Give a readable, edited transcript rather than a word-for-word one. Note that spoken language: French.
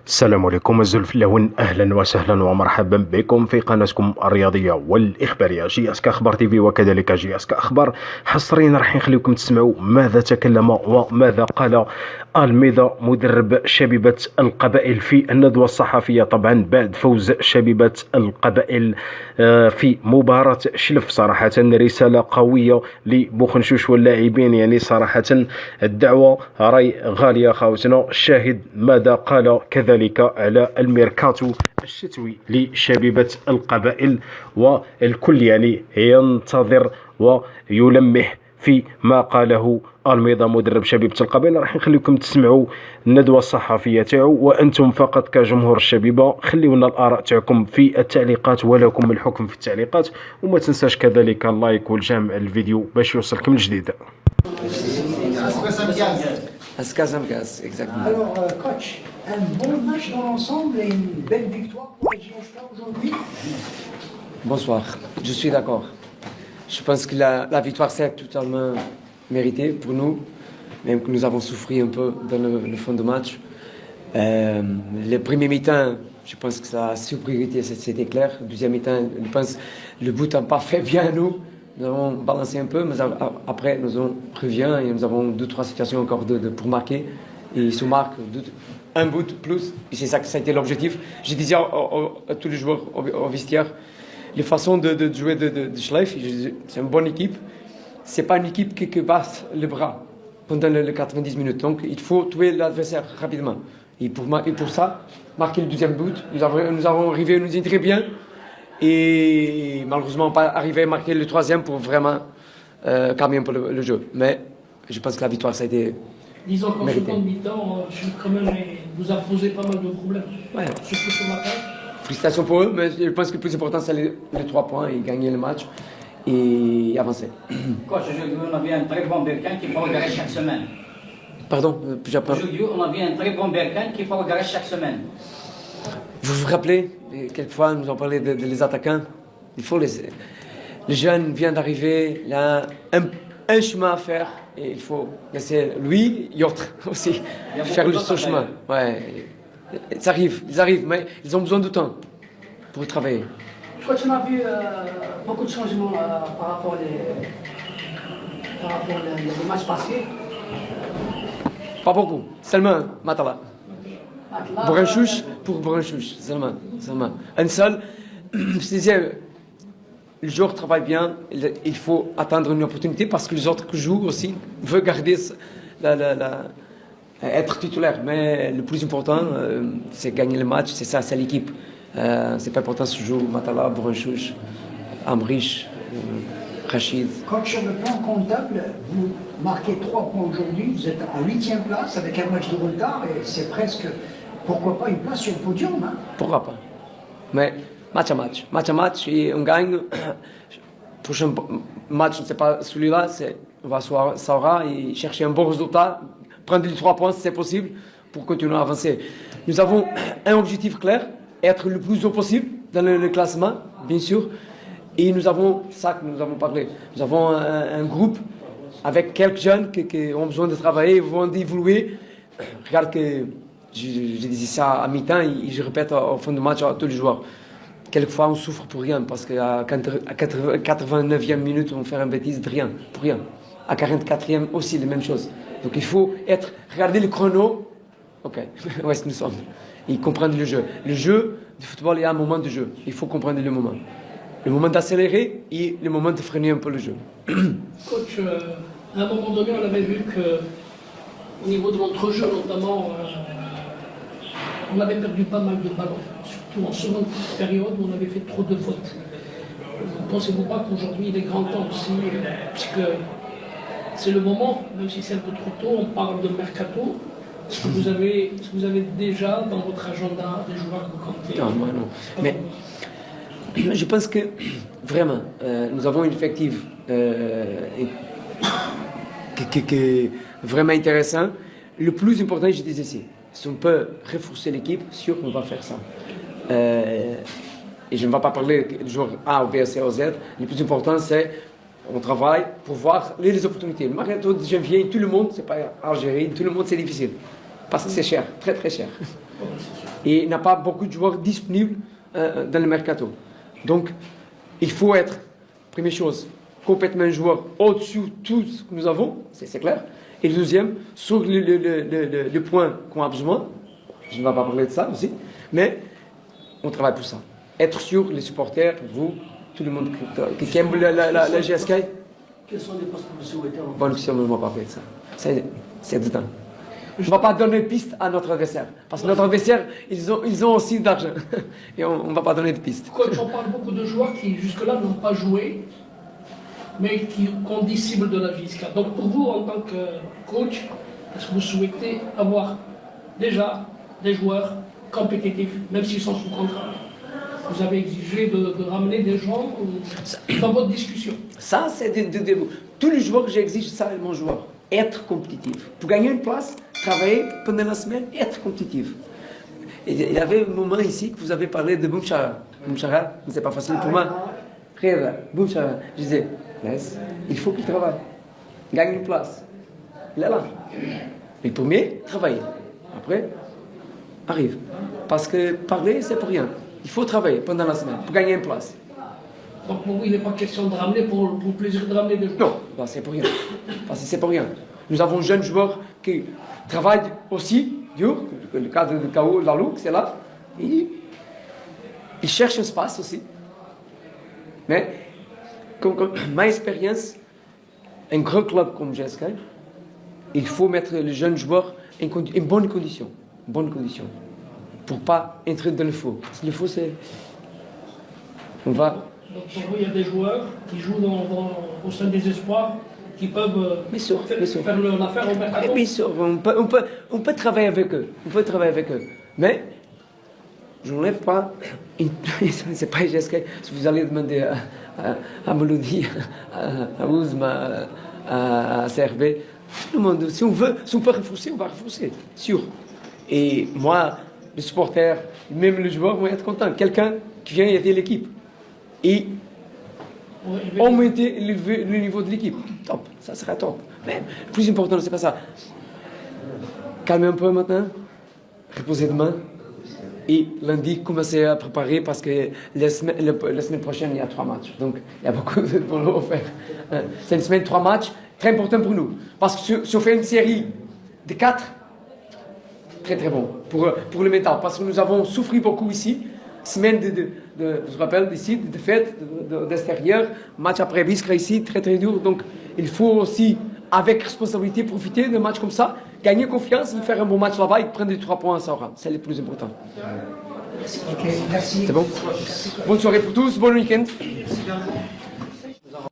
السلام عليكم الزلفلاون، اهلا وسهلا ومرحبا بكم في قناتكم الرياضيه والاخباريه جي اس كا اخبار تي في، وكذلك جي اس كا اخبار. حصريا راح نخليكم تسمعوا ماذا تكلم وماذا قال الميضا مدرب شبيبه القبائل في الندوه الصحفيه، طبعا بعد فوز شبيبه القبائل في مباراه شلف. صراحه رساله قويه لبوخنشوش واللاعبين، يعني صراحه الدعوه راي غاليه خاوتنا. الشاهد ماذا قال كذلك على الميركاتو الشتوي لشبيبة القبائل، والكل يعني ينتظر ويلمح في ما قاله الميضا مدرب شبيبة القبائل. راح نخليكم تسمعوا الندوة الصحفية تاعو، وأنتم فقط كجمهور الشبيبة خليونا الآراء تاعكم في التعليقات، ولكم الحكم في التعليقات. وما تنساش كذلك اللايك والجمع الفيديو باش يوصلكم الجديد. Ascazamgaz, exactement. Alors, coach, un bon match dans l'ensemble et une belle victoire pour le JSK aujourd'hui. Bonsoir, je suis d'accord. Je pense que la victoire c'est totalement méritée pour nous, même que nous avons souffert un peu dans le fond de match. Les premiers mi-temps, je pense que la supériorité c'était clair. Le deuxième mi-temps, je pense que le but n'a pas fait bien à nous. Nous avons balancé un peu, mais après nous avons prévenu et nous avons 2-3 situations encore pour marquer. Et se marque un but plus, et c'est ça que ça a été l'objectif. Je disais à tous les joueurs au vestiaire, les façons de jouer de Schleif, c'est une bonne équipe. C'est pas une équipe qui basse le bras pendant les 90 minutes. Donc il faut tuer l'adversaire rapidement. Et pour ça, marquer le deuxième but, nous avons arrivé, nous y très bien. Et malheureusement pas arrivé à marquer le troisième pour vraiment calmer un peu le jeu. Mais je pense que la victoire ça a été disons qu'en mérité. seconde mi-temps, quand même, vous a posé pas mal de problèmes. Ouais. Surtout sur la fin. Félicitations pour eux, mais je pense que le plus important c'est les 3 points et gagner le match et avancer. Coach, aujourd'hui on avait un très bon Berkane qu'il faut regarder chaque semaine. Pardon, Aujourd'hui on avait un très bon Berkane qu'il faut regarder chaque semaine. Vous vous rappelez, quelquefois nous avons parlé des attaquants. Il faut les jeunes viennent d'arriver, il y a un chemin à faire et il faut laisser lui et autres aussi faire son chemin. Ouais. Ils arrivent, mais ils ont besoin de temps pour travailler. Coach, on a vu beaucoup de changements par rapport aux matchs passés. Pas beaucoup, seulement Matala. Matla, Branchouche pour Branchouche, seulement. Un seul, je disais, le joueur travaille bien, il faut attendre une opportunité parce que les autres qui jouent aussi veulent garder être titulaire. Mais le plus important, c'est gagner le match, c'est ça, c'est l'équipe. C'est pas important si je joue Matala, Branchouche, Amrich, Rachid. Coach, sur le plan comptable, vous marquez 3 points aujourd'hui, vous êtes en 8e place avec un match de retard et c'est presque, pourquoi pas, une place sur le podium. Hein. Pourquoi pas? Mais match à match, et on gagne. Prochain match, c'est pas celui-là, on va saura et chercher un bon résultat, prendre les 3 points si c'est possible pour continuer à avancer. Nous avons un objectif clair, être le plus haut possible dans le classement, bien sûr. Et nous avons ça que nous avons parlé. Nous avons un groupe avec quelques jeunes qui ont besoin de travailler, vont évoluer. Regarde que je disais ça à mi-temps et je répète au fond du match à tous les joueurs. Quelquefois on souffre pour rien parce qu'à 89e minute on fait une bêtise de rien, pour rien. À 44e aussi la même chose. Donc il faut regarder le chrono. Ok, où est-ce que nous sommes? Et comprendre le jeu. Le jeu du football, il y a un moment de jeu. Il faut comprendre le moment. Le moment d'accélérer et le moment de freiner un peu le jeu. Coach, à un moment donné, on avait vu qu'au niveau de notre jeu, notamment, on avait perdu pas mal de ballons. Surtout en seconde période, où on avait fait trop de fautes. Ne pensez-vous pas qu'aujourd'hui, il est grand temps aussi, puisque c'est le moment, même si c'est un peu trop tôt, on parle de mercato. Est-ce que vous avez déjà dans votre agenda des joueurs que vous comptez? Non, moi non. Mais je pense que vraiment, nous avons une effective qui est vraiment intéressant. Le plus important, je disais ici, si on peut renforcer l'équipe, sûr qu'on va faire ça. Et je ne vais pas parler du joueur A ou B, C ou Z. Le plus important, c'est on travaille pour voir les opportunités. Le marathon de janvier, tout le monde, c'est pas Algérie, tout le monde c'est difficile. Parce que c'est cher, très très cher. Et il n'y a pas beaucoup de joueurs disponibles dans le mercato. Donc, il faut être, première chose, complètement un joueur au-dessus de tout ce que nous avons, c'est clair. Et le deuxième, sur le point qu'on a besoin, je ne vais pas parler de ça aussi, mais on travaille pour ça. Être sûr, les supporters, vous, tout le monde qui aime la GSK. Quels sont les postes que vous souhaitez en Bon, on ne va pas parler de ça. C'est dedans. Je ne vais pas donner de piste à notre adversaire. Parce que notre adversaire, ils ont aussi de l'argent. Et on ne va pas donner de piste. Coach, on parle beaucoup de joueurs qui jusque-là n'ont pas joué, mais qui ont des cibles de la JSK. Donc pour vous, en tant que coach, est-ce que vous souhaitez avoir déjà des joueurs compétitifs, même s'ils sont sous contrat? Vous avez exigé de ramener des gens dans votre discussion. Ça, c'est tous les joueurs que j'exige, ça, mon joueur. Être compétitif. Pour gagner une place, travailler pendant la semaine, être compétitif. Et il y avait un moment ici que vous avez parlé de Boumchara. Boumchara, c'est pas facile pour moi. Frère, Boumchara, je disais, laisse, il faut qu'il travaille. Gagne une place. Il est là. Le premier, travailler. Après, arrive. Parce que parler, c'est pour rien. Il faut travailler pendant la semaine pour gagner une place. Donc pour vous, il n'est pas question de ramener pour le plaisir de ramener des joueurs. Non, c'est pour rien. Parce que c'est pour rien. Nous avons un jeune joueur qui travaille aussi dur. Le cas de K.O. Lalou, c'est là. Il cherche un espace aussi. Mais, comme ma expérience, un gros club comme GSK, il faut mettre les jeunes joueurs en bonne condition. Bonne condition. Pour ne pas entrer dans le faux. Parce que le faux, c'est... On va... Donc pour vous, il y a des joueurs qui jouent au sein des espoirs qui peuvent faire l'affaire au mercato. Bien sûr, on peut travailler avec eux. On peut travailler avec eux. Mais je n'enlève pas. C'est pas GSK. Si vous allez demander à Melody, à Ouzma, à CRB, tout le monde, si on peut refourser, on va refourser. Sûr. Et moi, les supporters, même les joueurs vont être contents. Quelqu'un qui vient aider l'équipe. Et augmenter le niveau de l'équipe. Top, ça sera top. Mais le plus important, c'est pas ça. Calmez un peu maintenant, reposez demain. Et lundi, commencez à préparer parce que la semaine prochaine, il y a 3 matchs. Donc, il y a beaucoup de boulot à faire. C'est une semaine de 3 matchs, très important pour nous. Parce que si on fait une série de 4, très très bon pour le mental. Parce que nous avons souffert beaucoup ici. Semaine je me rappelle d'ici, de fête, d'extérieur, match après Biskra ici, très très dur. Donc il faut aussi, avec responsabilité, profiter d'un match comme ça, gagner confiance, faire un bon match là-bas et prendre les 3 points à Saura. C'est le plus important. Ok, merci. C'est bon? Bonne soirée pour tous, bon week-end.